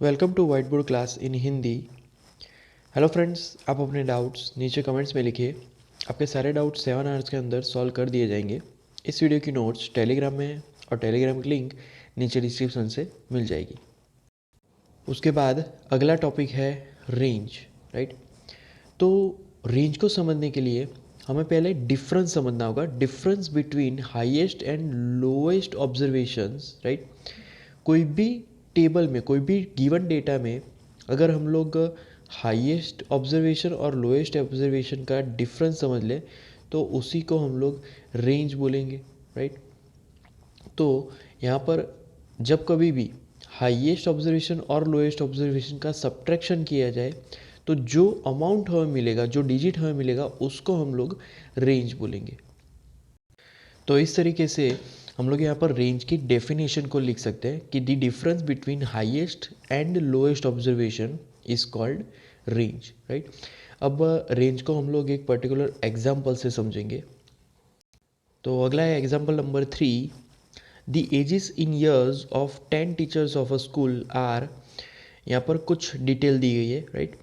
Welcome to whiteboard class in Hindi. Hello friends, आप अपने doubts नीचे कमेंट्स में लिखिए। आपके सारे डाउट्स 7 आवर्स के अंदर सॉल्व कर दिए जाएंगे। इस वीडियो की नोट्स टेलीग्राम में है और टेलीग्राम की लिंक नीचे डिस्क्रिप्शन से मिल जाएगी। उसके बाद अगला टॉपिक है रेंज, राइट। तो रेंज को समझने के लिए हमें पहले डिफरेंस समझना होगा, difference between highest and lowest observations, right. कोई भी टेबल में, कोई भी गिवन डेटा में अगर हम लोग हाईएस्ट ऑब्जर्वेशन और लोएस्ट ऑब्जर्वेशन का डिफरेंस समझ लें तो उसी को हम लोग रेंज बोलेंगे, राइट। तो यहाँ पर जब कभी भी हाईएस्ट ऑब्जर्वेशन और लोएस्ट ऑब्जर्वेशन का सब्ट्रैक्शन किया जाए तो जो अमाउंट हमें मिलेगा, जो डिजिट हमें मिलेगा, उसको हम लोग रेंज बोलेंगे। तो इस तरीके से हम लोग यहाँ पर रेंज की डेफिनेशन को लिख सकते हैं कि the difference between highest and lowest observation is called range, right. अब रेंज को हम लोग एक पर्टिकुलर एग्जाम्पल से समझेंगे। तो अगला है example number 3। The ages in years of 10 teachers of a school are. यहाँ पर कुछ डिटेल दी गई है, राइट।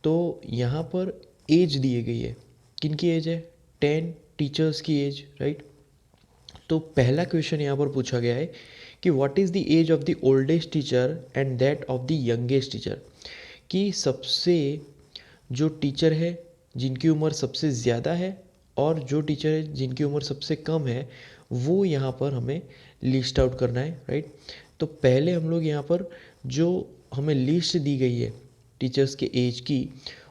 तो यहाँ पर एज दी गई है, किन की एज है? 10 टीचर्स की एज, राइट। तो पहला क्वेश्चन यहाँ पर पूछा गया है कि what is the age of the oldest teacher and that of the youngest teacher, कि सबसे जो टीचर है जिनकी उम्र सबसे ज़्यादा है और जो टीचर है जिनकी उम्र सबसे कम है, वो यहाँ पर हमें लिस्ट आउट करना है, राइट। तो पहले हम लोग यहाँ पर जो हमें लिस्ट दी गई है टीचर्स के एज की,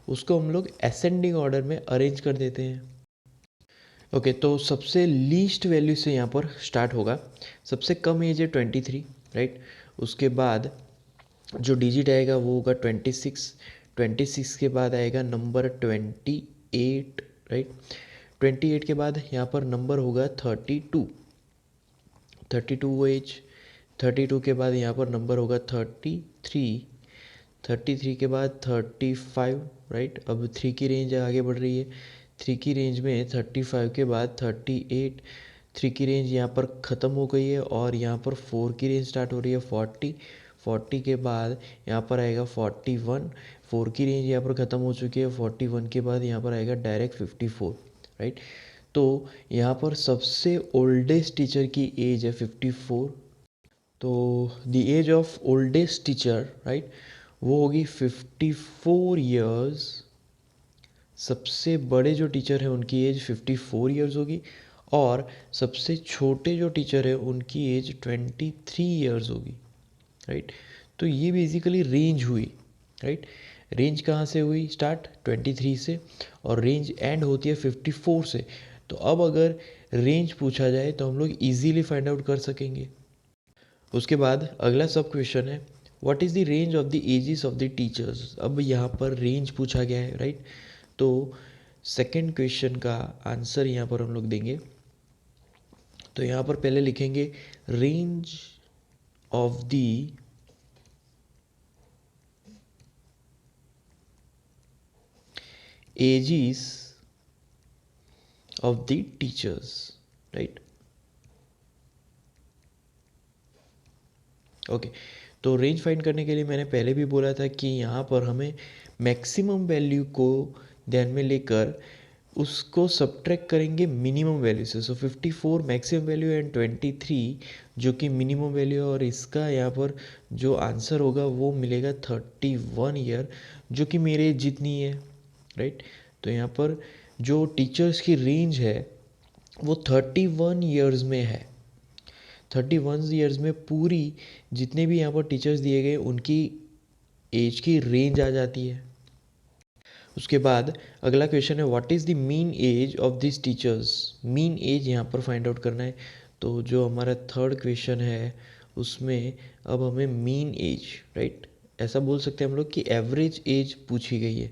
उसको हम लोग असेंडिंग ऑर्डर में अरेंज कर देते हैं। ओके, तो सबसे लीस्ट वैल्यू से यहाँ पर स्टार्ट होगा। सबसे कम एज है 23, राइट। उसके बाद जो डिजिट आएगा वो होगा 26। 26 के बाद आएगा नंबर 28, राइट। 28 के बाद यहाँ पर नंबर होगा 32। 32 एज। 32 के बाद यहाँ पर नंबर होगा 33। 33 के बाद 35, राइट। अब 3 की रेंज आगे बढ़ रही है। 3 की रेंज में 35 के बाद 38। 3 की रेंज यहाँ पर ख़त्म हो गई है और यहाँ पर 4 की रेंज स्टार्ट हो रही है 40। 40 के बाद यहाँ पर आएगा 41। 4 की रेंज यहाँ पर ख़त्म हो चुकी है। 41 के बाद यहाँ पर आएगा डायरेक्ट 54, राइट। तो यहाँ पर सबसे ओल्डेस्ट टीचर की एज है 54। तो the age of oldest teacher, right, वो होगी 54 ईयर्स। सबसे बड़े जो टीचर हैं उनकी एज 54 ईयर्स होगी और सबसे छोटे जो टीचर हैं उनकी एज 23 ईयर्स होगी, राइट। तो ये बेसिकली रेंज हुई, राइट। रेंज कहाँ से हुई स्टार्ट? 23 से, और रेंज एंड होती है 54 से। तो अब अगर रेंज पूछा जाए तो हम लोग इजीली फाइंड आउट कर सकेंगे। उसके बाद अगला सब क्वेश्चन है what is the range of the ages of the teachers. अब यहाँ पर रेंज पूछा गया है, राइट। तो सेकंड क्वेश्चन का आंसर यहाँ पर हम लोग देंगे। तो यहाँ पर पहले लिखेंगे range of the ages of the teachers, right. Okay, तो रेंज फाइंड करने के लिए मैंने पहले भी बोला था कि यहाँ पर हमें मैक्सिमम वैल्यू को ध्यान में लेकर उसको सब्ट्रैक्ट करेंगे मिनिमम वैल्यू से। सो 54 मैक्सिमम वैल्यू एंड 23 जो कि मिनिमम वैल्यू है, और इसका यहाँ पर जो आंसर होगा वो मिलेगा 31 ईयर, जो कि मेरे एज जितनी है, राइट। तो यहाँ पर जो टीचर्स की रेंज है वो 31 ईयर्स में है। 31 ईयर्स में पूरी जितने भी यहाँ पर टीचर्स दिए गए उनकी एज की रेंज आ जाती है। उसके बाद अगला क्वेश्चन है what is the mean age of this teachers. Mean age यहाँ पर फाइंड आउट करना है। तो जो हमारा थर्ड क्वेश्चन है उसमें अब हमें मीन एज, राइट, ऐसा बोल सकते हैं हम लोग कि एवरेज एज पूछी गई है।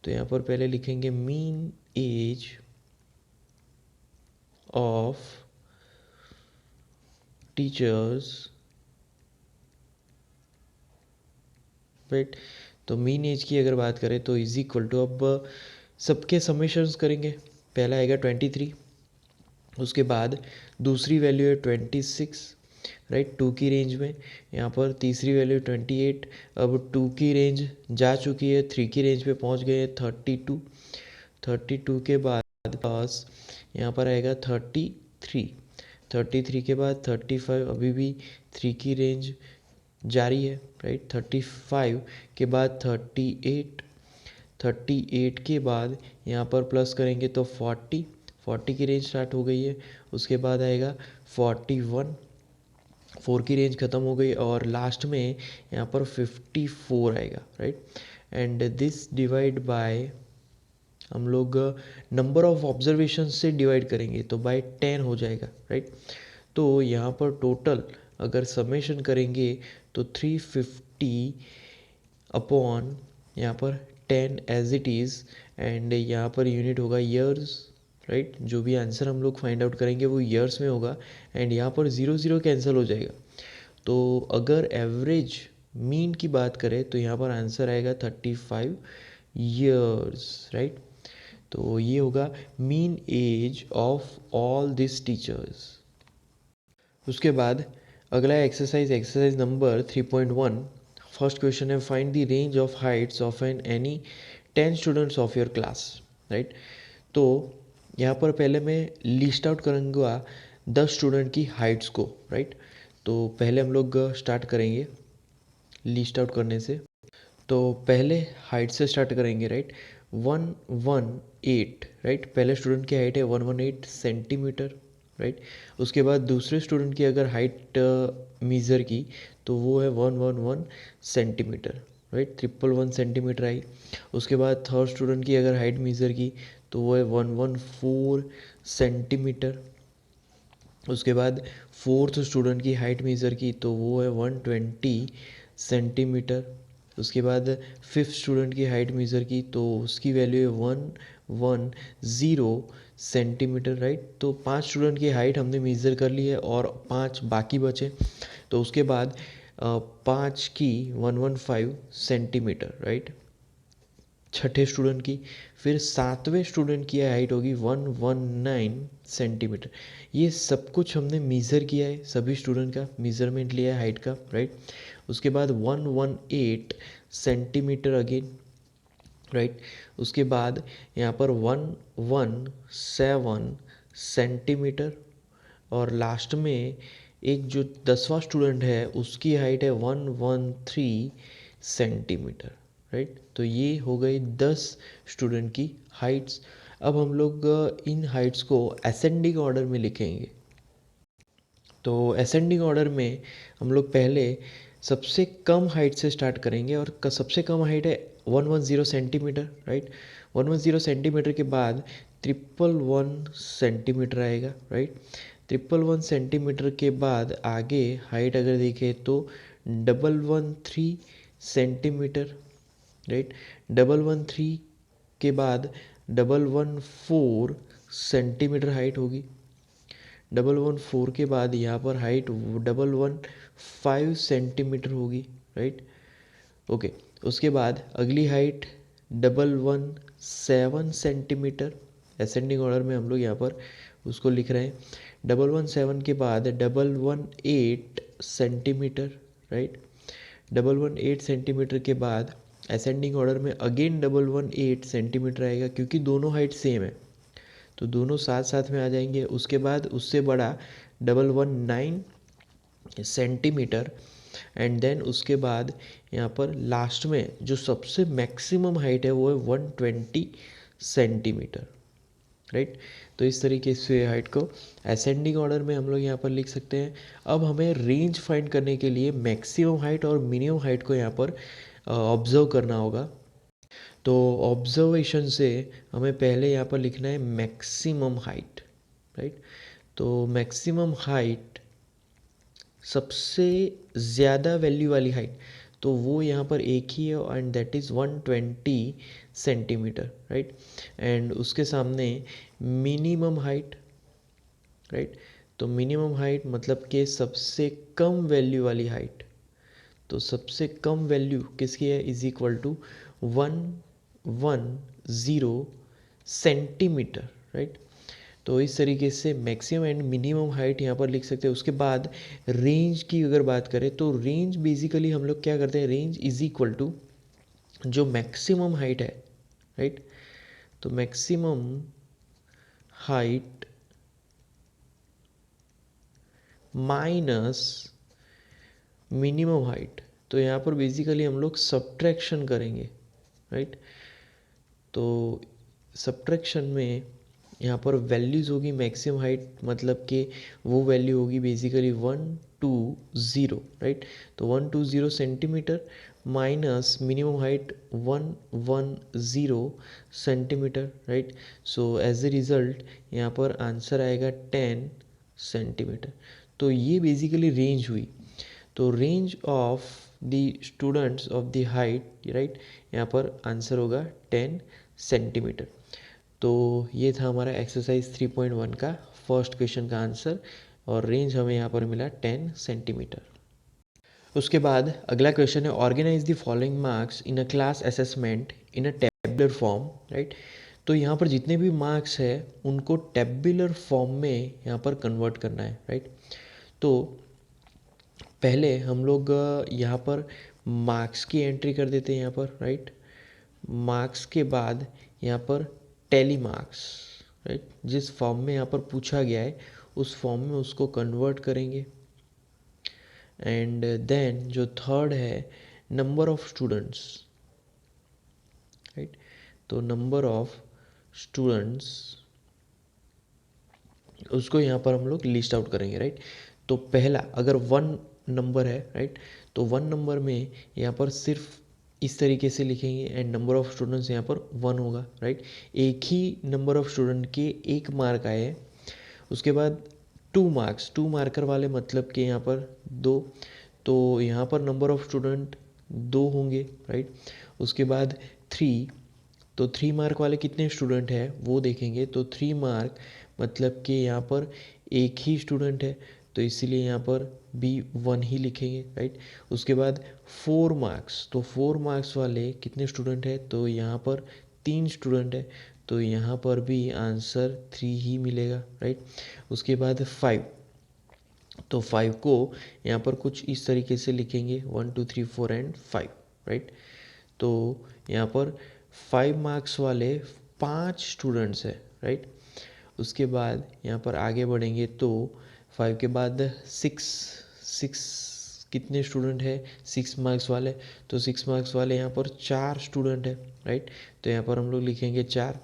तो यहाँ पर पहले लिखेंगे mean age of teachers, right. तो मीन एज की अगर बात करें तो इज इक्वल टू, अब सबके समेशंस करेंगे। पहला आएगा 23, उसके बाद दूसरी वैल्यू है 26, राइट, 2 की रेंज में। यहाँ पर तीसरी वैल्यू 28, अब 2 की रेंज जा चुकी है, 3 की रेंज पे पहुँच गए हैं 32। 32 के बाद पास यहाँ पर आएगा 33। 33 के बाद 35, अभी भी 3 की रेंज जारी है, राइट। 35 के बाद 38, 38 के बाद यहाँ पर प्लस करेंगे तो 40, 40 की रेंज स्टार्ट हो गई है। उसके बाद आएगा 41, 4 की रेंज ख़त्म हो गई, और लास्ट में यहाँ पर 54 आएगा, right. And this divide by, हम लोग नंबर ऑफ ऑब्जर्वेशन से डिवाइड करेंगे तो बाय 10 हो जाएगा, राइट। तो यहाँ पर टोटल अगर समेशन करेंगे तो 350 अपॉन यहाँ पर 10 एज इट इज़, एंड यहाँ पर यूनिट होगा ईयर्स, राइट। जो भी आंसर हम लोग फाइंड आउट करेंगे वो ईयर्स में होगा, एंड यहाँ पर 0 कैंसिल हो जाएगा। तो अगर एवरेज मीन की बात करें तो यहाँ पर आंसर आएगा 35 ईयर्स, राइट। तो ये होगा mean age of all this teachers. उसके बाद अगला एक्सरसाइज नंबर 3.1। फर्स्ट क्वेश्चन है, find the range of heights of any 10 students of your class, right. तो यहाँ पर पहले मैं लिस्ट आउट करूँगा 10 स्टूडेंट की हाइट्स को, राइट। तो पहले हम लोग स्टार्ट करेंगे लिस्ट आउट करने से। तो पहले हाइट से स्टार्ट करेंगे, राइट। 118, राइट। पहले स्टूडेंट की हाइट है 118 सेंटीमीटर, राइट। उसके बाद दूसरे स्टूडेंट की अगर हाइट मीज़र की तो वो है 111 सेंटीमीटर, राइट। 111 सेंटीमीटर आई। उसके बाद थर्ड स्टूडेंट की अगर हाइट मीज़र की तो वो है 114 सेंटीमीटर। उसके बाद फोर्थ स्टूडेंट की हाइट मेज़र की तो वो है 120 सेंटीमीटर। उसके बाद फिफ्थ स्टूडेंट की हाइट मेज़र की तो उसकी वैल्यू है 110 सेंटीमीटर, राइट। तो 5 स्टूडेंट की हाइट हमने मेज़र कर ली है और 5 बाकी बचे। तो उसके बाद 5 की 115 सेंटीमीटर, राइट, छठे स्टूडेंट की। फिर सातवें स्टूडेंट की हाइट होगी 119 सेंटीमीटर। ये सब कुछ हमने मीज़र किया है, सभी स्टूडेंट का मेज़रमेंट लिया है हाइट का, राइट। उसके बाद 118 सेंटीमीटर अगेन, राइट। उसके बाद यहाँ पर 117 सेंटीमीटर, और लास्ट में एक जो 10वां स्टूडेंट है उसकी हाइट है 113 सेंटीमीटर, राइट। तो ये हो गई 10 स्टूडेंट की हाइट्स। अब हम लोग इन हाइट्स को असेंडिंग ऑर्डर में लिखेंगे। तो असेंडिंग ऑर्डर में हम लोग पहले सबसे कम हाइट से स्टार्ट करेंगे, और सबसे कम हाइट है 110 सेंटीमीटर, राइट। 110 सेंटीमीटर के बाद 111 सेंटीमीटर आएगा, राइट। 111 सेंटीमीटर के बाद आगे हाइट अगर देखें तो 113 सेंटीमीटर, राइट। 113 के बाद 114 सेंटीमीटर हाइट होगी। 114 के बाद यहाँ पर हाइट 115 सेंटीमीटर होगी, राइट। ओके, उसके बाद अगली हाइट 117 सेंटीमीटर। असेंडिंग ऑर्डर में हम लोग यहाँ पर उसको लिख रहे हैं। 117 के बाद 118 सेंटीमीटर, राइट। 118 सेंटीमीटर के बाद असेंडिंग ऑर्डर में अगेन 118 सेंटीमीटर आएगा, क्योंकि दोनों हाइट सेम है तो दोनों साथ साथ में आ जाएंगे। उसके बाद उससे बड़ा 119 सेंटीमीटर, एंड देन उसके बाद यहाँ पर लास्ट में जो सबसे मैक्सिमम हाइट है वो है 120 सेंटीमीटर, राइट। तो इस तरीके से हाइट को असेंडिंग ऑर्डर में हम लोग यहाँ पर लिख सकते हैं। अब हमें रेंज फाइंड करने के लिए मैक्सिमम हाइट और मिनिमम हाइट को यहाँ पर ऑब्जर्व करना होगा। तो ऑब्जर्वेशन से हमें पहले यहाँ पर लिखना है मैक्सिमम हाइट, राइट। तो मैक्सिमम हाइट सबसे ज़्यादा वैल्यू वाली हाइट, तो वो यहाँ पर एक ही है, and that is 120 centimetre, right. And उसके सामने मिनिमम हाइट, राइट। तो मिनिमम हाइट मतलब कि सबसे कम वैल्यू वाली हाइट, तो सबसे कम वैल्यू किसकी है, is equal to 110 centimetre, right. तो इस तरीके से मैक्सिमम एंड मिनिमम हाइट यहाँ पर लिख सकते हैं। उसके बाद रेंज की अगर बात करें तो रेंज बेसिकली हम लोग क्या करते हैं, रेंज इज इक्वल टू जो मैक्सिमम हाइट है, राइट। तो maximum height minus minimum height, तो यहाँ पर बेसिकली हम लोग सब्ट्रैक्शन करेंगे, राइट। तो सब्ट्रैक्शन में यहाँ पर वैल्यूज़ होगी मैक्सिमम हाइट, मतलब कि वो वैल्यू होगी बेसिकली 120, राइट। तो 120 centimetre minus minimum height 110 centimetre, right. So as a result यहाँ पर आंसर आएगा 10 सेंटीमीटर। तो ये बेसिकली रेंज हुई। तो range of the students of the height, right, यहाँ पर आंसर होगा 10 सेंटीमीटर। तो ये था हमारा एक्सरसाइज 3.1 का फर्स्ट क्वेश्चन का आंसर, और रेंज हमें यहाँ पर मिला 10 सेंटीमीटर। उसके बाद अगला क्वेश्चन है, organise the following marks in a class assessment in a tabular form, right. तो यहाँ पर जितने भी मार्क्स है उनको टेबुलर फॉर्म में यहाँ पर कन्वर्ट करना है, राइट। तो पहले हम लोग यहाँ पर मार्क्स की एंट्री कर देते हैं यहाँ पर, राइट। मार्क्स के बाद यहाँ पर टैली मार्क्स, राइट, जिस फॉर्म में यहाँ पर पूछा गया है उस फॉर्म में उसको कन्वर्ट करेंगे। एंड देन जो थर्ड है नंबर ऑफ स्टूडेंट्स, राइट। तो नंबर ऑफ स्टूडेंट्स उसको यहाँ पर हम लोग लिस्ट आउट करेंगे, राइट। तो पहला अगर 1 नंबर है, राइट, तो 1 नंबर में यहाँ पर सिर्फ इस तरीके से लिखेंगे एंड नंबर ऑफ स्टूडेंट्स यहाँ पर 1 होगा, राइट। एक ही नंबर ऑफ स्टूडेंट के 1 मार्क आए हैं। उसके बाद 2 मार्क्स, 2 मार्कर वाले मतलब कि यहाँ पर 2, तो यहाँ पर नंबर ऑफ स्टूडेंट 2 होंगे, राइट। उसके बाद 3, तो 3 मार्क वाले कितने स्टूडेंट हैं वो देखेंगे। तो 3 मार्क मतलब कि यहाँ पर एक ही स्टूडेंट है, तो इसीलिए यहाँ पर भी 1 ही लिखेंगे, राइट। उसके बाद 4 मार्क्स, तो 4 मार्क्स वाले कितने स्टूडेंट हैं, तो यहाँ पर 3 स्टूडेंट है, तो यहाँ पर भी आंसर 3 ही मिलेगा, राइट। उसके बाद 5, तो 5 को यहाँ पर कुछ इस तरीके से लिखेंगे 1 2 3 4 एंड 5, राइट। तो यहाँ पर 5 मार्क्स वाले 5 स्टूडेंट्स हैं, राइट। उसके बाद यहाँ पर आगे बढ़ेंगे तो 5 के बाद 6 कितने स्टूडेंट है, 6 मार्क्स वाले, तो 6 मार्क्स वाले यहाँ पर 4 स्टूडेंट है, राइट। तो यहाँ पर हम लोग लिखेंगे 4।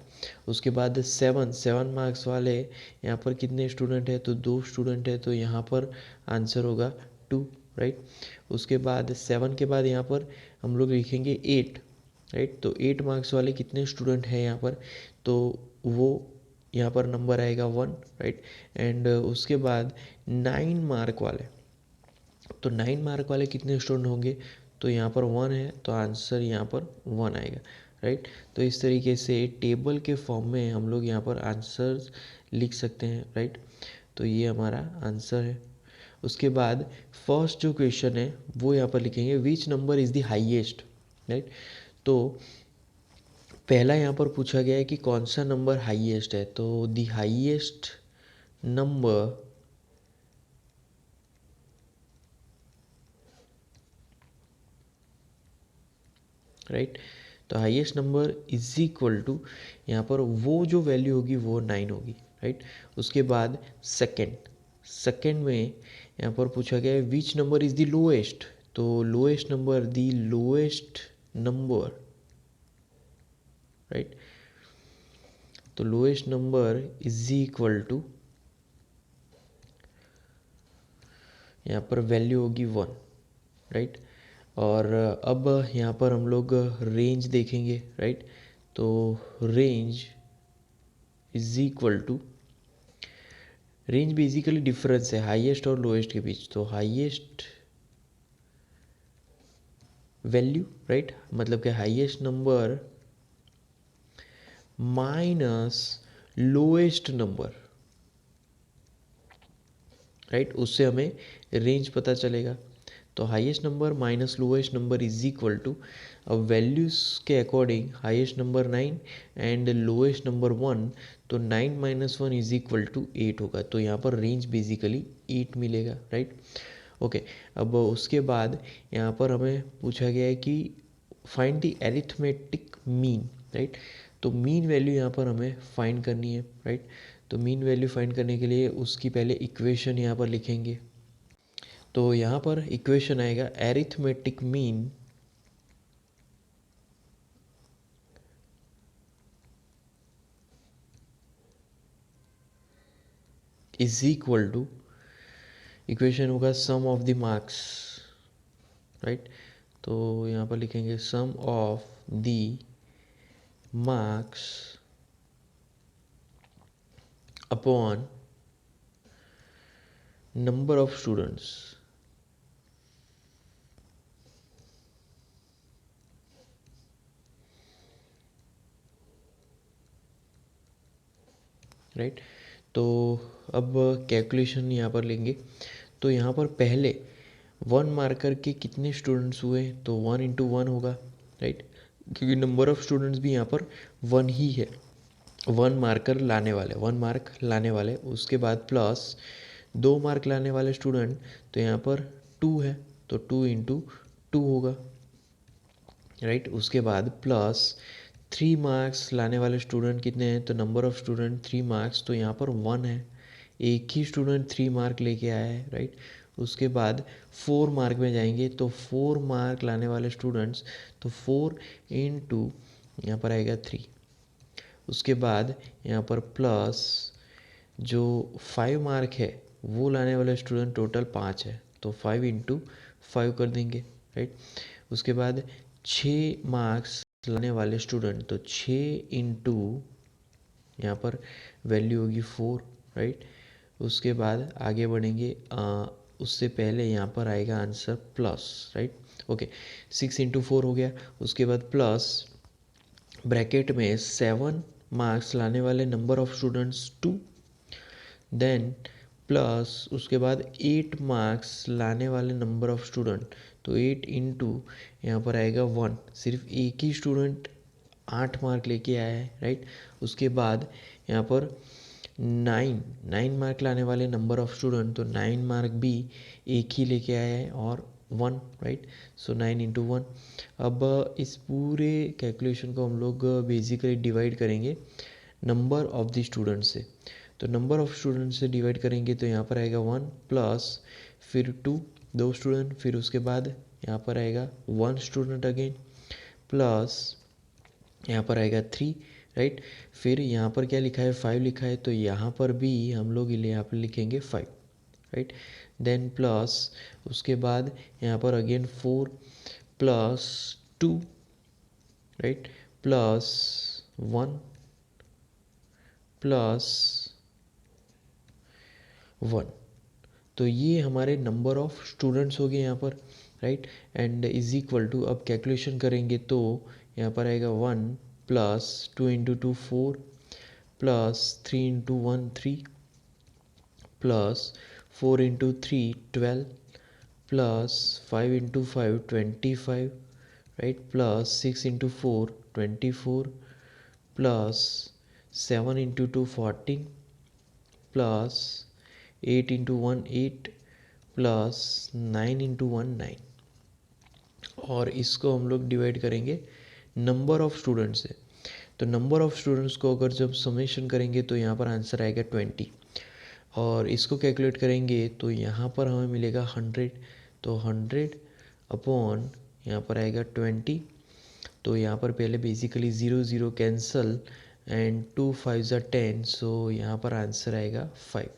उसके बाद 7 मार्क्स वाले यहाँ पर कितने स्टूडेंट है, तो 2 स्टूडेंट है, तो यहाँ पर आंसर होगा 2, राइट। उसके बाद 7 के बाद यहाँ पर हम लोग लिखेंगे 8, राइट। तो 8 मार्क्स वाले कितने स्टूडेंट हैं यहाँ पर, तो वो यहाँ पर नंबर आएगा 1, राइट। एंड उसके बाद 9 मार्क वाले, तो 9 मार्क वाले कितने स्टूडेंट होंगे, तो यहाँ पर 1 है, तो आंसर यहाँ पर 1 आएगा, राइट। तो इस तरीके से टेबल के फॉर्म में हम लोग यहाँ पर आंसर्स लिख सकते हैं, राइट। तो ये हमारा आंसर है। उसके बाद फर्स्ट जो क्वेश्चन है वो यहाँ पर लिखेंगे, विच number is the highest, right. तो पहला यहाँ पर पूछा गया है कि कौन सा नंबर हाईएस्ट है, तो द हाईएस्ट नंबर राइट। तो highest number is equal to यहाँ पर वो जो वैल्यू होगी वो 9 होगी, राइट। उसके बाद सेकेंड में यहाँ पर पूछा गया है which number is the lowest, तो लोएस्ट नंबर, राइट। तो lowest number is equal to यहाँ पर वैल्यू होगी 1, राइट। और अब यहाँ पर हम लोग रेंज देखेंगे, राइट। तो range is equal to, range basically difference है हाईएस्ट और लोएस्ट के बीच, तो हाईएस्ट वैल्यू, राइट, मतलब कि highest number minus lowest number, right, उससे हमें रेंज पता चलेगा। तो highest number minus lowest number is equal to, अब वैल्यूज़ के according highest number 9 and lowest number 1, तो 9 माइनस 1 इज इक्वल टू 8 होगा। तो यहाँ पर रेंज बेसिकली 8 मिलेगा, राइट। ओके, अब उसके बाद यहाँ पर हमें पूछा गया है कि find the arithmetic mean, right. तो मीन वैल्यू यहाँ पर हमें फाइंड करनी है, राइट। तो मीन वैल्यू फाइंड करने के लिए उसकी पहले इक्वेशन यहाँ पर लिखेंगे। तो यहाँ पर इक्वेशन आएगा arithmetic mean is equal to, equation होगा sum of the marks, right. तो यहाँ पर लिखेंगे sum of the marks upon number of students, right. तो अब कैलकुलेशन यहाँ पर लेंगे। तो यहाँ पर पहले 1 मार्कर के कितने स्टूडेंट्स हुए, तो 1 इंटू 1 होगा, राइट, क्योंकि नंबर ऑफ स्टूडेंट्स भी यहाँ पर 1 ही है। 1 मार्कर लाने वाले, 1 मार्क लाने वाले, उसके बाद प्लस 2 मार्क लाने वाले स्टूडेंट, तो यहाँ पर 2 है, तो 2 इंटू 2 होगा, राइट। उसके बाद प्लस 3 मार्क्स लाने वाले स्टूडेंट कितने हैं, तो नंबर ऑफ स्टूडेंट 3 मार्क्स, तो यहाँ पर 1 है, एक ही स्टूडेंट 3 मार्क लेके आया है, राइट। उसके बाद 4 मार्क में जाएंगे, तो 4 मार्क लाने वाले स्टूडेंट्स, तो 4 इंटू यहाँ पर आएगा 3। उसके बाद यहाँ पर प्लस जो 5 मार्क है वो लाने वाले स्टूडेंट टोटल 5 है, तो 5 इंटू 5 कर देंगे, राइट। उसके बाद 6 मार्क्स लाने वाले स्टूडेंट, तो 6 इंटू यहाँ पर वैल्यू होगी 4, राइट। उसके बाद आगे बढ़ेंगे, उससे पहले यहाँ पर आएगा answer plus, right. Okay, 6 into 4 हो गया। उसके बाद प्लस ब्रैकेट में 7 मार्क्स लाने वाले number of students 2, then plus उसके बाद 8 मार्क्स लाने वाले नंबर ऑफ स्टूडेंट, तो 8 इंटू यहाँ पर आएगा 1, सिर्फ एक ही स्टूडेंट 8 मार्क लेके आया है, राइट। उसके बाद यहाँ पर 9 मार्क लाने वाले नंबर ऑफ स्टूडेंट, तो 9 मार्क भी एक ही लेके आया है और 1, राइट। सो 9 इंटू 1। अब इस पूरे कैलकुलेशन को हम लोग बेसिकली डिवाइड करेंगे नंबर ऑफ द स्टूडेंट से। तो नंबर ऑफ स्टूडेंट से डिवाइड करेंगे तो यहाँ पर आएगा 1 प्लस फिर 2, 2 स्टूडेंट, फिर उसके बाद यहाँ पर आएगा 1 स्टूडेंट अगेन, प्लस यहाँ पर आएगा 3, राइट। फिर यहाँ पर क्या लिखा है, 5 लिखा है, तो यहाँ पर भी हम लोग यहाँ पर लिखेंगे 5, राइट। देन प्लस उसके बाद यहाँ पर again 4 plus 2, right, plus 1 plus 1। तो ये हमारे नंबर ऑफ स्टूडेंट्स हो गए यहाँ पर, right. And is equal to, अब कैलकुलेशन करेंगे तो यहाँ पर आएगा 1 plus 2 into 2 4 plus 3 into 1 3 plus 4 into 3 12 plus 5 into 5 25, right, plus 6 into 4 24 plus 7 into 2 14 plus 8 into 1 8 plus 9 into 1 9। और इसको हम लोग डिवाइड करेंगे नंबर ऑफ स्टूडेंट्स से। तो नंबर ऑफ स्टूडेंट्स को अगर जब समेशन करेंगे तो यहाँ पर आंसर आएगा 20, और इसको कैलकुलेट करेंगे तो यहाँ पर हमें मिलेगा 100, तो 100 अपॉन यहाँ पर आएगा 20। तो यहाँ पर पहले बेसिकली 0 0 कैंसल एंड 2 5 ज़ा 10, सो यहाँ पर आंसर आएगा 5,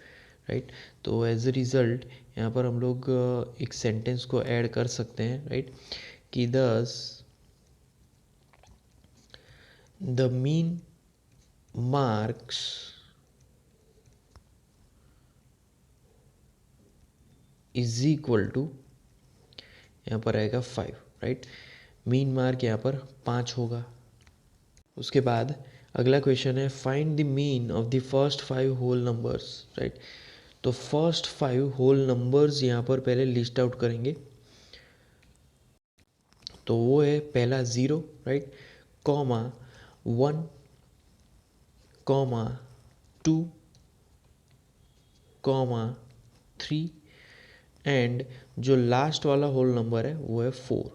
राइट। तो एज अ रिज़ल्ट यहाँ पर हम लोग एक सेंटेंस को ऐड कर सकते हैं, राइट, कि thus the mean marks is equal to, यहाँ पर आएगा 5, राइट। मीन मार्क यहाँ पर 5 होगा। उसके बाद अगला क्वेश्चन है find the mean of the first 5 whole numbers, right. तो फर्स्ट 5 होल नंबर्स यहाँ पर पहले लिस्ट आउट करेंगे। तो वो है पहला 0, right, comma 1, comma 2, comma 3, and जो लास्ट वाला होल नंबर है वो है 4।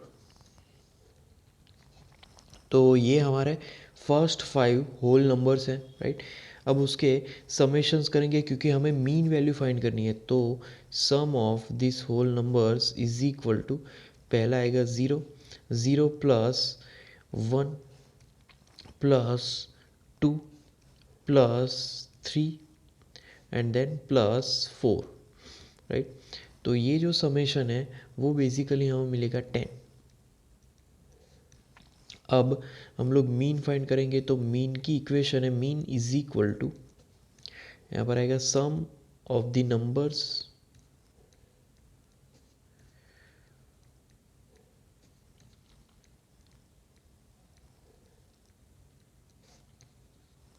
तो ये हमारे फर्स्ट 5 होल नंबर्स हैं, राइट। अब उसके समेशंस करेंगे क्योंकि हमें मीन वैल्यू फाइंड करनी है। तो sum of this whole numbers is equal to, पहला आएगा 0, 0 plus 1 plus 2 plus 3 and then plus 4, right. तो ये जो समेशन है वो बेसिकली हमें मिलेगा 10। अब हम लोग मीन फाइंड करेंगे, तो मीन की इक्वेशन है मीन इज इक्वल टू, यहाँ पर आएगा sum of the numbers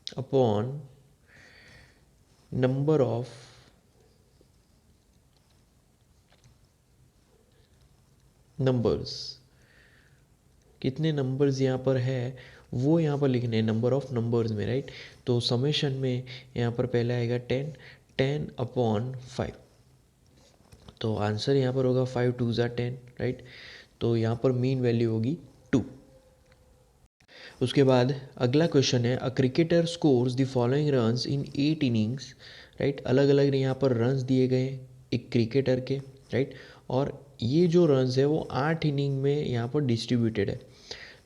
upon number of numbers. कितने नंबर्स यहाँ पर है वो यहाँ पर लिखने हैं नंबर ऑफ नंबर्स में, राइट। तो समेशन में यहाँ पर पहले आएगा 10, 10 अपॉन 5। तो आंसर यहाँ पर होगा 5 2 ज़ा 10, राइट। तो यहाँ पर मीन वैल्यू होगी 2। उसके बाद अगला क्वेश्चन है, a cricketer scores the following runs in 8 innings, right. अलग अलग यहाँ पर रन्स दिए गए एक क्रिकेटर के, राइट। और ये जो रन्स है वो 8 इनिंग में यहाँ पर डिस्ट्रीब्यूटेड है।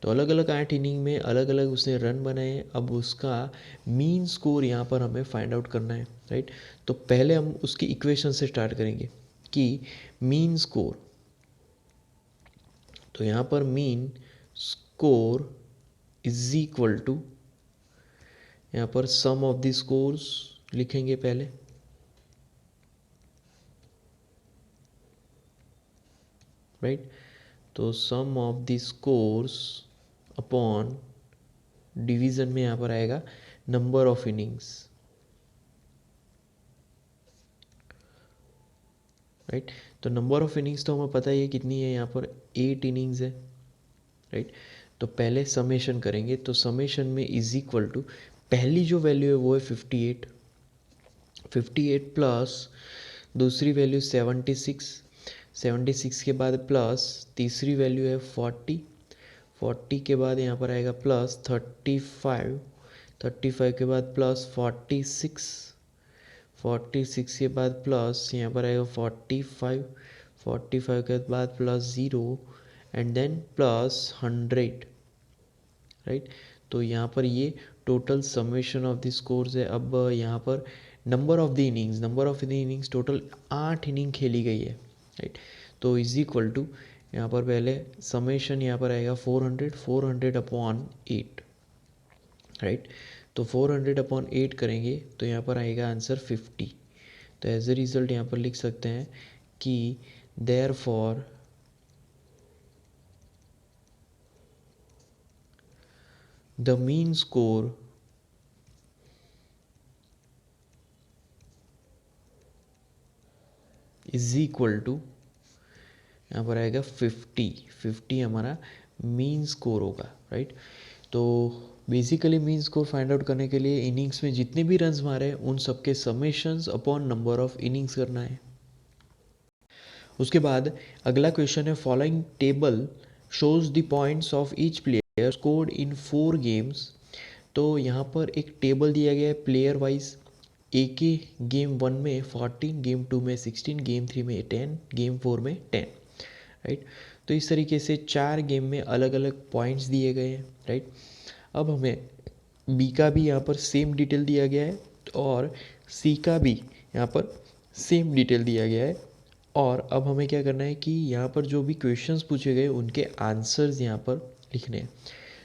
तो अलग अलग 8 इनिंग में अलग अलग उसने रन बनाए हैं। अब उसका मीन स्कोर यहाँ पर हमें फाइंड आउट करना है, राइट। तो पहले हम उसकी इक्वेशन से स्टार्ट करेंगे कि मीन स्कोर, तो यहाँ पर mean score is equal to, यहाँ पर सम ऑफ द स्कोर्स लिखेंगे पहले, राइट। तो sum of the scores upon division में यहाँ पर आएगा नंबर ऑफ इनिंग्स, राइट। तो नंबर ऑफ इनिंग्स तो हमें पता ही है कितनी है, यहाँ पर 8 इनिंग्स है, राइट। तो पहले समेशन करेंगे, तो समेशन में इज इक्वल टू, पहली जो वैल्यू है वो है 58, 58 प्लस दूसरी वैल्यू 76, 76 के बाद प्लस तीसरी वैल्यू है 40, 40 के बाद यहाँ पर आएगा प्लस 35, 35 के बाद प्लस 46, 46 के बाद प्लस यहाँ पर आएगा 45, 45 के बाद plus 0 and then plus 100, right. तो यहाँ पर ये total summation of the scores है। अब यहाँ पर number of the innings, number of the innings total 8 inning खेली गई है, राइट। तो इज इक्वल टू, यहाँ पर पहले समेशन यहाँ पर आएगा 400, 400 अपॉन 8, राइट। तो 400 अपॉन 8 करेंगे तो यहाँ पर आएगा आंसर 50। तो एज ए रिज़ल्ट यहाँ पर लिख सकते हैं कि therefore the mean score is equal to, यहाँ पर आएगा 50, 50 हमारा मीन स्कोर होगा, राइट। तो basically mean score find out करने के लिए इनिंग्स में जितने भी रन्स मारे उन सबके summations upon number of innings करना है। उसके बाद अगला क्वेश्चन है, following table shows the points of each player scored in 4 games. तो यहाँ पर एक टेबल दिया गया है प्लेयर वाइज, एक ही गेम 1 में 14, गेम 2 में 16, गेम 3 में 10, गेम 4 में 10, राइट। तो इस तरीके से 4 गेम में अलग अलग पॉइंट्स दिए गए हैं, राइट। अब हमें बी का भी यहाँ पर सेम डिटेल दिया गया है और सी का भी यहाँ पर सेम डिटेल दिया गया है। और अब हमें क्या करना है कि यहाँ पर जो भी क्वेश्चंस पूछे गए उनके आंसर्स यहाँ पर लिखने हैं।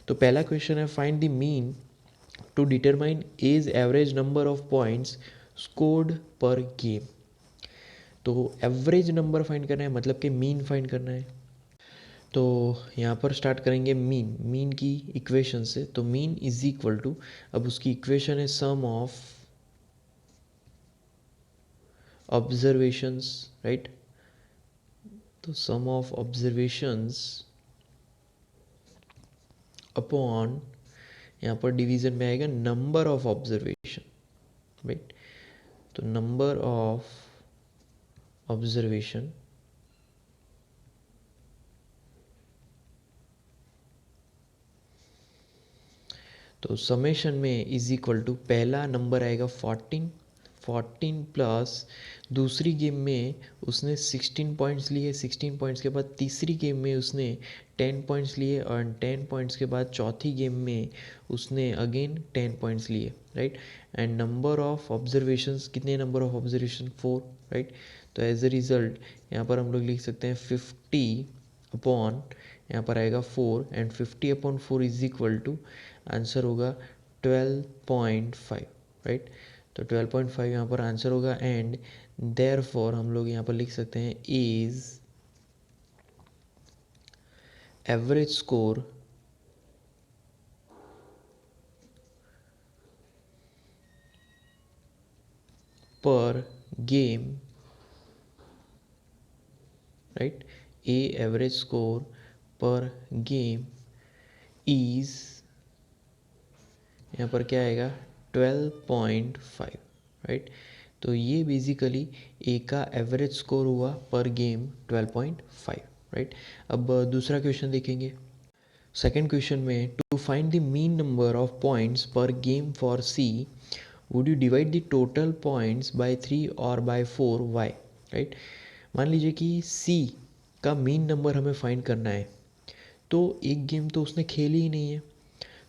तो पहला क्वेश्चन है, find the mean to determine as average number of points scored per game. तो एवरेज नंबर फाइंड करना है, मतलब कि मीन फाइंड करना है। तो यहाँ पर स्टार्ट करेंगे मीन, मीन की इक्वेशन से। तो मीन इज इक्वल टू, अब उसकी इक्वेशन है सम ऑफ ऑब्जर्वेशंस, राइट। तो सम ऑफ ऑब्जर्वेशंस अपॉन, यहाँ पर डिवीज़न में आएगा नंबर ऑफ ऑब्जर्वेशन, राइट। तो नंबर ऑफ ऑब्जर्वेशन तो समेशन में इज इक्वल टू पहला नंबर आएगा 14, 14 प्लस दूसरी गेम में उसने 16 पॉइंट्स लिए, 16 पॉइंट्स के बाद तीसरी गेम में उसने 10 पॉइंट्स लिए और 10 पॉइंट्स के बाद चौथी गेम में उसने अगेन 10 पॉइंट्स लिए, right. And number of observations, कितने नंबर ऑफ ऑब्जर्वेशन 4, राइट। तो एज अ रिज़ल्ट यहाँ पर हम लोग लिख सकते हैं 50 अपॉन, यहाँ पर आएगा 4 and 50 upon 4 is equal to, answer होगा 12.5, राइट। तो 12.5 यहाँ पर आंसर होगा एंड देयरफॉर हम लोग यहाँ पर लिख सकते हैं इज एवरेज स्कोर पर गेम, राइट। ए एवरेज स्कोर पर गेम इज, यहाँ पर क्या आएगा 12.5, राइट। तो ये बेसिकली ए का एवरेज स्कोर हुआ पर गेम 12.5, राइट। अब दूसरा क्वेश्चन देखेंगे। सेकेंड क्वेश्चन में to find the mean number of points per game for C would you divide the total points by 3 और बाय 4 वाई, राइट। मान लीजिए कि सी का मीन नंबर हमें फाइंड करना है, तो एक गेम तो उसने खेली ही नहीं है,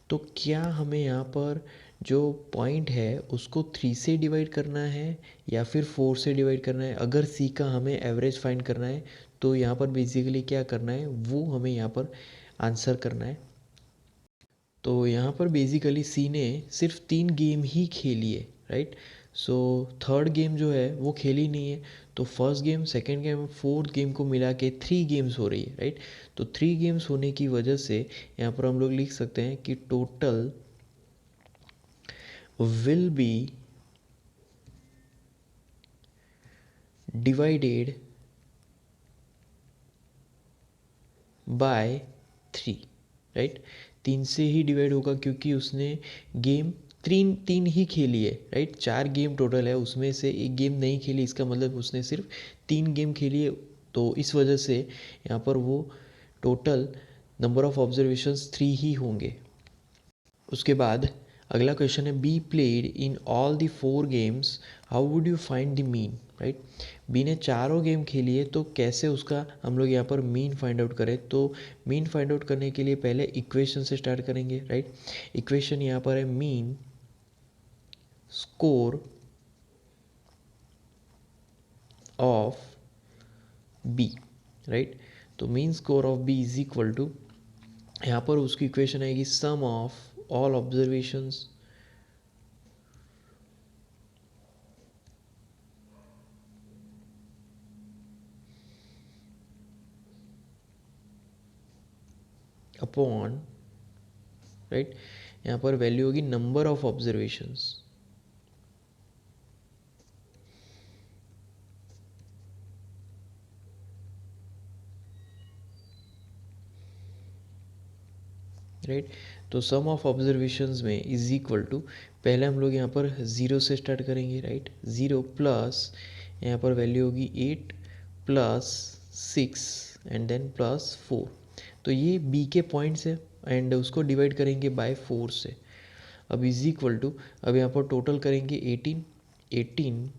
तो क्या हमें यहाँ पर जो पॉइंट है उसको 3 से डिवाइड करना है या फिर 4 से डिवाइड करना है। अगर सी का हमें एवरेज फाइंड करना है तो यहाँ पर बेसिकली क्या करना है वो हमें यहाँ पर आंसर करना है। तो यहाँ पर बेसिकली सी ने सिर्फ 3 गेम ही खेली है, राइट। सो थर्ड गेम जो है वो खेली नहीं है, तो first game, second game, fourth game को मिला के 3 गेम्स हो रही है, राइट। तो 3 गेम्स होने की वजह से यहाँ पर हम लोग लिख सकते हैं कि total will be divided by 3, right. 3 से ही डिवाइड होगा क्योंकि उसने गेम तीन तीन ही खेली है, राइट। 4 गेम टोटल है, उसमें से एक गेम नहीं खेली, इसका मतलब उसने सिर्फ 3 गेम खेली है। तो इस वजह से यहाँ पर वो टोटल नंबर ऑफ ऑब्जर्वेशंस 3 ही होंगे। उसके बाद अगला क्वेश्चन है B played in all the 4 games how would you find the mean, right. B ने चारों गेम खेली है, तो कैसे उसका हम लोग यहाँ पर मीन फाइंड आउट करें। तो मीन फाइंड आउट करने के लिए पहले इक्वेशन से स्टार्ट करेंगे, राइट। इक्वेशन यहाँ पर है mean score of B, right. तो mean score of B is equal to, यहाँ पर उसकी इक्वेशन आएगी sum of all observations upon, right. यहाँ पर वैल्यू होगी नंबर ऑफ ऑब्जर्वेशंस, राइट। तो सम ऑफ ऑब्जर्वेशंस में इज इक्वल टू, पहले हम लोग यहाँ पर 0 से स्टार्ट करेंगे, राइट। 0 प्लस यहाँ पर वैल्यू होगी 8 प्लस 6 एंड देन प्लस 4। तो ये बी के पॉइंट्स है एंड उसको डिवाइड करेंगे बाय 4 से। अब इज इक्वल टू, अब यहाँ पर टोटल करेंगे 18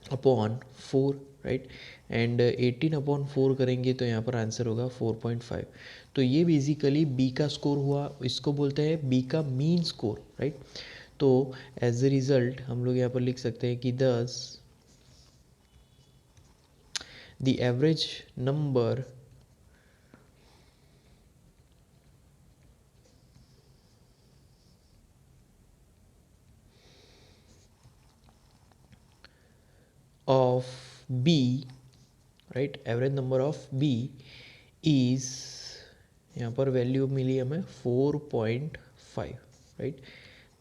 अपॉन 4, राइट। एंड 18 अपॉन 4 करेंगे तो यहाँ पर आंसर होगा 4.5। तो ये बेसिकली बी का स्कोर हुआ, इसको बोलते हैं बी का मीन स्कोर, राइट। तो एज अ रिजल्ट हम लोग यहाँ पर लिख सकते हैं कि thus the average number of B, right, average number of B is, यहाँ पर वैल्यू मिली हमें 4.5, राइट।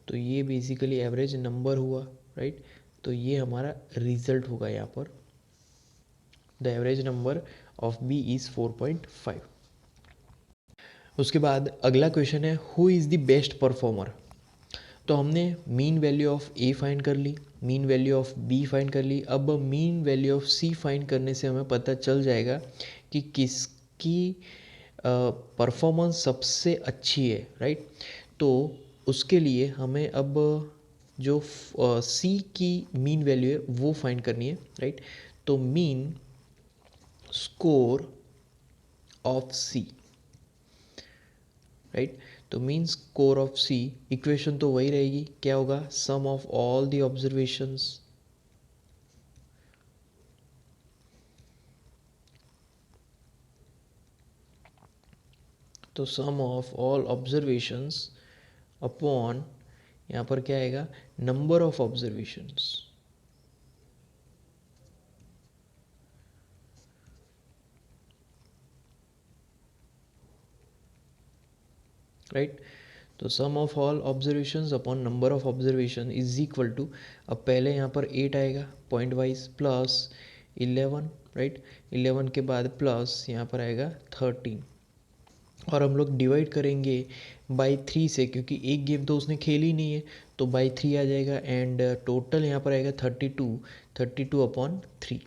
तो ये बेसिकली एवरेज नंबर हुआ, राइट। तो ये हमारा रिजल्ट होगा यहाँ पर, the average number of B is 4.5। उसके बाद अगला क्वेश्चन है who is the best performer. तो हमने mean value of A find कर ली, mean value of B find कर ली। अब mean value of C find करने से हमें पता चल जाएगा कि किसकी परफॉर्मेंस सबसे अच्छी है, राइट। तो उसके लिए हमें अब जो सी की मीन वैल्यू है वो फाइंड करनी है, राइट। तो mean score of C, right. तो mean score of C equation तो वही रहेगी, क्या होगा, sum of all the observations, तो sum of all observations upon, यहाँ पर क्या आएगा, नंबर ऑफ ऑब्जर्वेशंस, राइट। तो sum of all observations upon number of observation is equal to, अब पहले यहाँ पर 8 आएगा पॉइंट वाइज, प्लस 11, राइट। 11 के बाद प्लस यहाँ पर आएगा 13, और हम लोग डिवाइड करेंगे बाई 3 से, क्योंकि एक गेम तो उसने खेली नहीं है, तो बाई 3 आ जाएगा। एंड टोटल यहाँ पर आएगा 32, 32/3।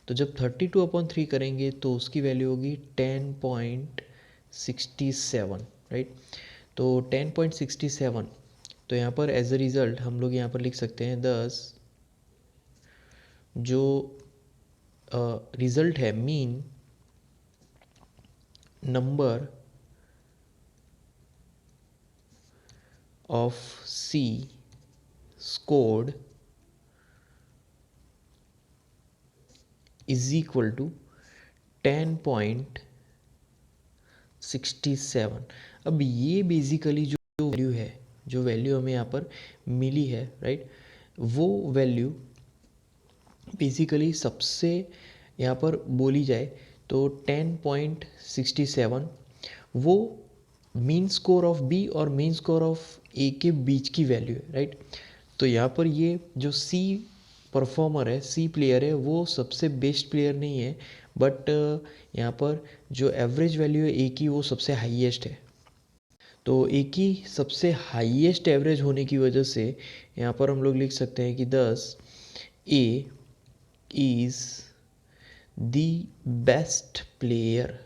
तो जब 32/3 करेंगे तो उसकी वैल्यू होगी 10.67, राइट। तो 10.67, तो यहाँ पर एज अ रिज़ल्ट हम लोग यहाँ पर लिख सकते हैं 10, जो रिज़ल्ट है mean number of C scored is equal to 10.67। अब ये बेसिकली जो वैल्यू है, जो वैल्यू हमें यहाँ पर मिली है, राइट, वो वैल्यू बेसिकली सबसे यहाँ पर बोली जाए तो 10.67 वो मीन स्कोर ऑफ बी और मीन स्कोर ऑफ ए के बीच की वैल्यू है, राइट। तो यहाँ पर ये जो सी परफॉर्मर है, सी प्लेयर है, वो सबसे बेस्ट प्लेयर नहीं है, बट यहाँ पर जो एवरेज वैल्यू है ए की वो सबसे हाईएस्ट है। तो ए की सबसे हाईएस्ट एवरेज होने की वजह से यहाँ पर हम लोग लिख सकते हैं कि 10 A is the best player.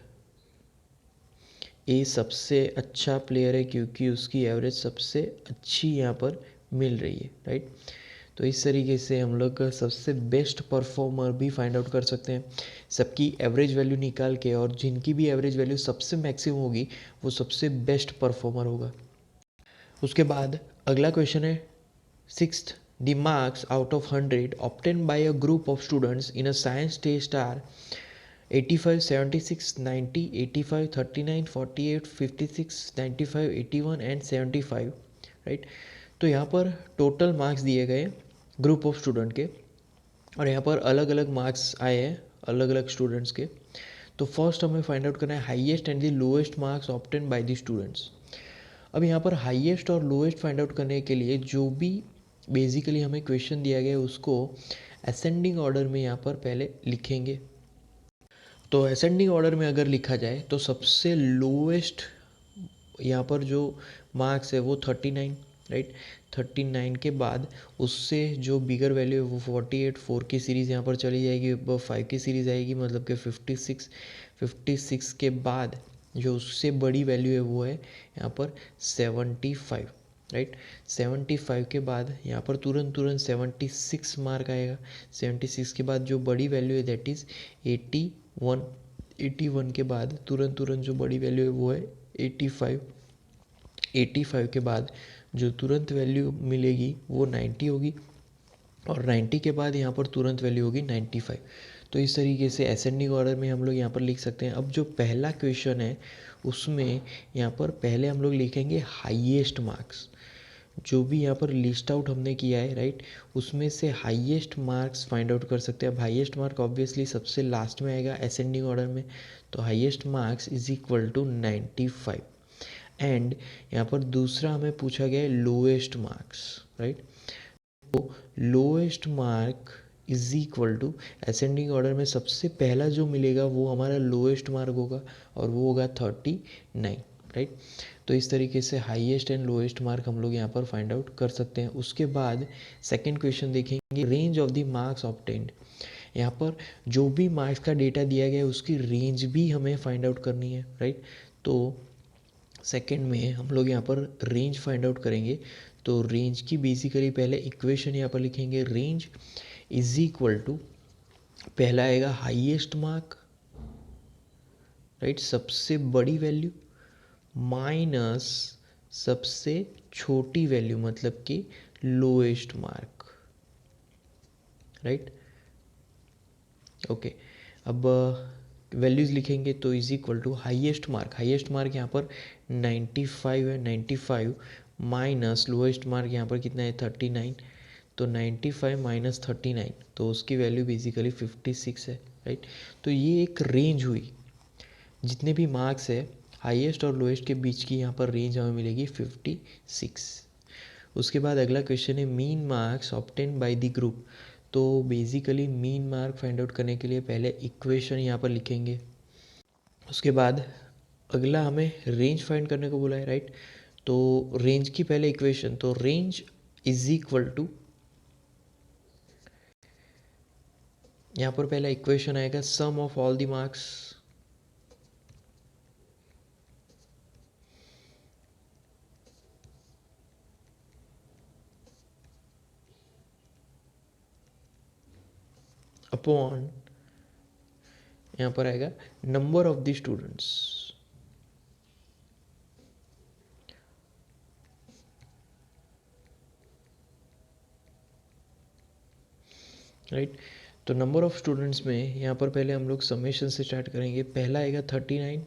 A सबसे अच्छा प्लेयर है क्योंकि उसकी एवरेज सबसे अच्छी यहाँ पर मिल रही है, राइट। तो इस तरीके से हम लोग सबसे बेस्ट परफॉर्मर भी फाइंड आउट कर सकते हैं, सबकी एवरेज वैल्यू निकाल के, और जिनकी भी एवरेज वैल्यू सबसे मैक्सिमम होगी वो सबसे बेस्ट परफॉर्मर होगा। उसके बाद अगला क्वेश्चन है 6th, the marks out of 100 obtain by a group of students in a science test are 85, 76, 90, 85, 39, 48, 56, 95, 81 and 75, right. तो यहाँ पर टोटल मार्क्स दिए गए ग्रुप ऑफ स्टूडेंट के, और यहाँ पर अलग अलग मार्क्स आए हैं अलग अलग स्टूडेंट्स के। तो फर्स्ट हमें फाइंड आउट करना है highest and the lowest marks obtain by the students. अब यहाँ पर हाईएस्ट और लोएस्ट फाइंड आउट करने के लिए जो भी बेसिकली हमें क्वेश्चन दिया गया है उसको असेंडिंग ऑर्डर में यहाँ पर पहले लिखेंगे। तो असेंडिंग ऑर्डर में अगर लिखा जाए तो सबसे लोएस्ट यहाँ पर जो मार्क्स है वो 39, राइट। 39 के बाद उससे जो बिगर वैल्यू है वो 48, 4 की सीरीज़ यहाँ पर चली जाएगी, 5 की सीरीज़ आएगी, मतलब कि 56। 56 के बाद जो उससे बड़ी वैल्यू है वो है यहाँ पर 75, राइट। 75 के बाद यहाँ पर तुरंत 76 मार्क आएगा। 76 के बाद जो बड़ी वैल्यू है दैट इज़ 81। 81 के बाद तुरंत जो बड़ी वैल्यू है वो है 85। 85 के बाद जो तुरंत वैल्यू मिलेगी वो 90 होगी, और 90 के बाद यहाँ पर तुरंत वैल्यू होगी 95। तो इस तरीके से असेंडिंग ऑर्डर में हम लोग यहाँ पर लिख सकते हैं। अब जो पहला क्वेश्चन है उसमें यहाँ पर पहले हम लोग लिखेंगे हाईएस्ट मार्क्स, जो भी यहाँ पर लिस्ट आउट हमने किया है, राइट, उसमें से हाईएस्ट मार्क्स फाइंड आउट कर सकते हैं। अब हाईएस्ट मार्क ऑब्वियसली सबसे लास्ट में आएगा असेंडिंग ऑर्डर में, तो highest marks is equal to 95। And यहाँ पर दूसरा हमें पूछा गया है लोएस्ट मार्क्स, राइट। तो lowest mark is equal to ascending order में सबसे पहला जो मिलेगा वो हमारा लोएस्ट मार्क होगा, और वो होगा 39, राइट। तो इस तरीके से हाईएस्ट एंड लोएस्ट मार्क हम लोग यहाँ पर फाइंड आउट कर सकते हैं। उसके बाद सेकंड क्वेश्चन देखेंगे, range of the marks obtained. यहाँ पर जो भी मार्क्स का डेटा दिया गया है उसकी रेंज भी हमें फाइंड आउट करनी है, राइट। तो सेकंड में हम लोग यहाँ पर रेंज फाइंड आउट करेंगे। तो रेंज की बेसिकली पहले इक्वेशन यहाँ पर लिखेंगे, रेंज इज इक्वल टू, पहला आएगा हाईएस्ट मार्क, राइट, सबसे बड़ी वैल्यू, माइनस सबसे छोटी वैल्यू मतलब कि लोएस्ट मार्क, राइट। ओके, अब वैल्यूज़ लिखेंगे तो is equal to highest mark यहाँ पर 95 है, 95 माइनस लोएस्ट मार्क यहाँ पर कितना है 39, तो 95 माइनस 39 तो उसकी वैल्यू बेसिकली 56 है, राइट। तो ये एक रेंज हुई, जितने भी मार्क्स है हाईएस्ट और लोएस्ट के बीच की यहाँ पर रेंज हमें मिलेगी 56। उसके बाद अगला क्वेश्चन है mean marks obtain by the group. तो basically mean mark find out करने के लिए पहले इक्वेशन यहाँ पर लिखेंगे। उसके बाद अगला हमें रेंज फाइंड करने को बोला है, राइट। तो रेंज की पहले इक्वेशन, तो रेंज इज इक्वल टू, यहाँ पर पहला इक्वेशन आएगा sum of all the marks upon, यहाँ पर आएगा number of the students, right. तो नंबर ऑफ स्टूडेंट्स में यहाँ पर पहले हम लोग समेशन से स्टार्ट करेंगे। पहला आएगा 39,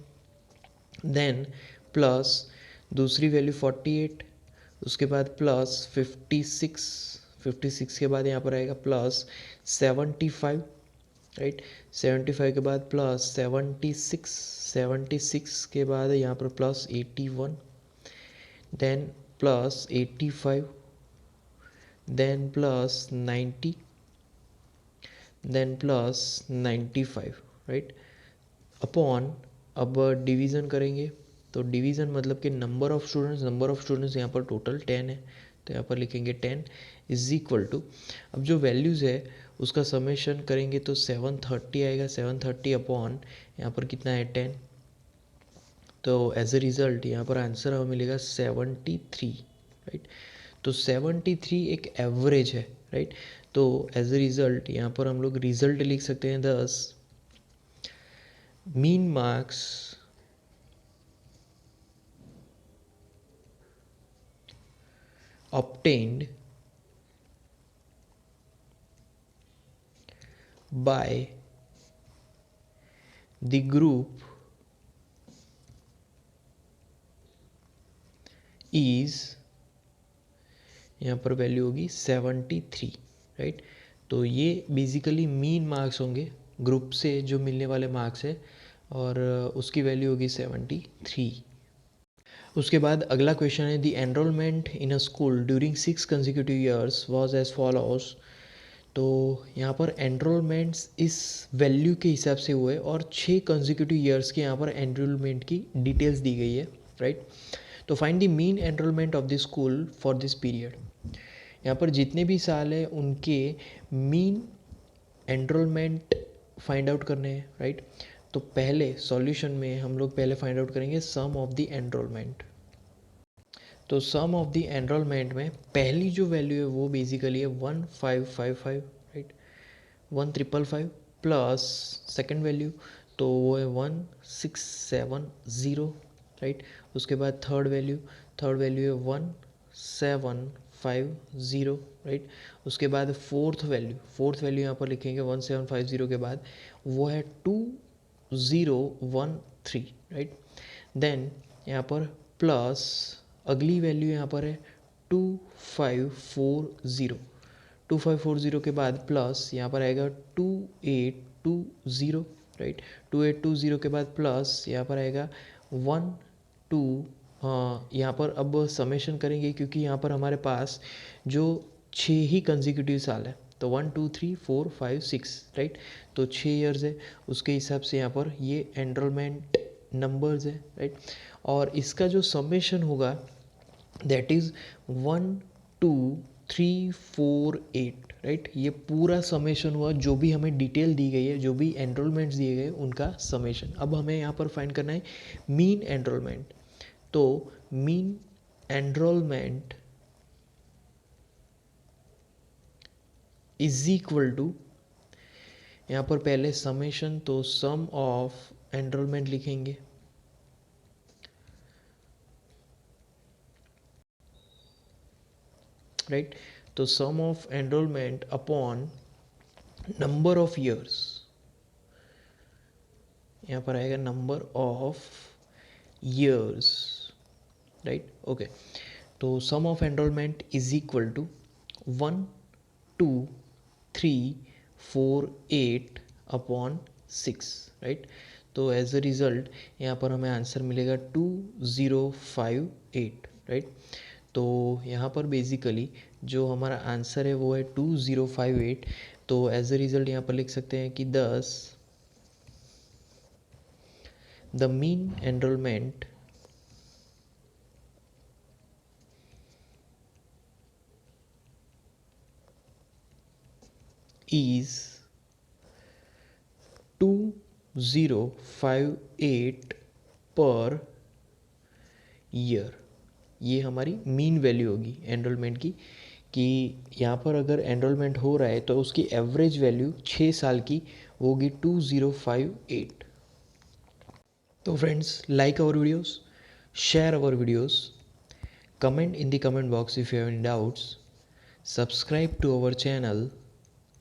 देन प्लस दूसरी वैल्यू 48, उसके बाद प्लस 56 के बाद यहाँ पर आएगा प्लस 75, राइट। 75 के बाद प्लस 76 के बाद यहाँ पर plus 81, then plus 85, then plus 90, then plus 95, right. Upon, अब डिवीज़न करेंगे तो डिवीज़न मतलब कि नंबर ऑफ़ स्टूडेंट्स यहाँ पर टोटल 10 है, तो यहाँ पर लिखेंगे 10 इज इक्वल टू, अब जो वैल्यूज़ है उसका समेशन करेंगे तो 730 आएगा, 730 अपॉन यहाँ पर कितना है 10, तो एज ए रिज़ल्ट यहाँ पर आंसर हमें मिलेगा 73, राइट। तो 73 एक एवरेज है, राइट। तो एज ए रिज़ल्ट यहाँ पर हम लोग रिज़ल्ट लिख सकते हैं 10 mean marks obtained by the group is, यहाँ पर वैल्यू होगी 73, राइट। तो ये बेसिकली मीन मार्क्स होंगे ग्रुप से जो मिलने वाले मार्क्स है, और उसकी वैल्यू होगी 73। उसके बाद अगला क्वेश्चन है the enrolment in a school during 6 consecutive years was as follows. तो यहाँ पर एनरोलमेंट्स इस वैल्यू के हिसाब से हुए और 6 कंसेक्यूटिव ईयर्स के यहाँ पर एनरोलमेंट की डिटेल्स दी गई है, राइट। तो find the mean enrolment of the school for this period. यहाँ पर जितने भी साल हैं उनके मीन एनरोलमेंट फाइंड आउट करने हैं, राइट। तो पहले सॉल्यूशन में हम लोग पहले फाइंड आउट करेंगे सम ऑफ द एनरोलमेंट। तो सम ऑफ द एनरोलमेंट में पहली जो वैल्यू है वो बेसिकली है 1555, राइट, 1555 प्लस सेकेंड वैल्यू तो वो है 1670, राइट। उसके बाद थर्ड वैल्यू है 1750, राइट। उसके बाद फोर्थ वैल्यू यहाँ पर लिखेंगे 1750 के बाद वो है 2013, राइट। देन यहाँ पर प्लस अगली वैल्यू यहाँ पर है 2540 के बाद प्लस यहाँ पर आएगा 2820, राइट। 2820 के बाद प्लस यहाँ पर आएगा 12, हाँ यहाँ पर अब समेशन करेंगे क्योंकि यहाँ पर हमारे पास जो 6 ही कंसेक्यूटिव साल है, तो 1 2 3 4 5 6, राइट। तो 6 ईयर्स है, उसके हिसाब से यहाँ पर ये एनरोलमेंट नंबर्स है, राइट। और इसका जो समेशन होगा दैट इज़ 1, 2, 3, 4, 8, राइट। ये पूरा समेशन हुआ, जो भी हमें डिटेल दी गई है, जो भी एनरोलमेंट्स दिए गए उनका समेशन। अब हमें यहाँ पर फाइंड करना है मीन एनरोलमेंट। तो mean enrolment is equal to, यहाँ पर पहले समेशन, तो सम ऑफ एनरोलमेंट लिखेंगे, राइट। तो sum of enrolment upon number of years, यहाँ पर आएगा number of years, right. Okay, तो sum of enrolment is equal to 1, 2, 3, 4, 8 upon 6, right. तो एज अ रिज़ल्ट यहाँ पर हमें आंसर मिलेगा 2058, राइट। तो यहाँ पर बेसिकली जो हमारा आंसर है वो है 2058। तो एज अ रिज़ल्ट यहाँ पर लिख सकते हैं कि the mean enrolment is 2058 per year. ये हमारी मीन वैल्यू होगी एनरोलमेंट की, कि यहाँ पर अगर एनरोलमेंट हो रहा है तो उसकी एवरेज वैल्यू 6 साल की होगी 2058। तो friends, like our videos, share our videos, comment in the comment box if you have any doubts, subscribe to our channel,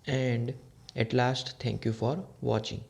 and at last, thank you for watching.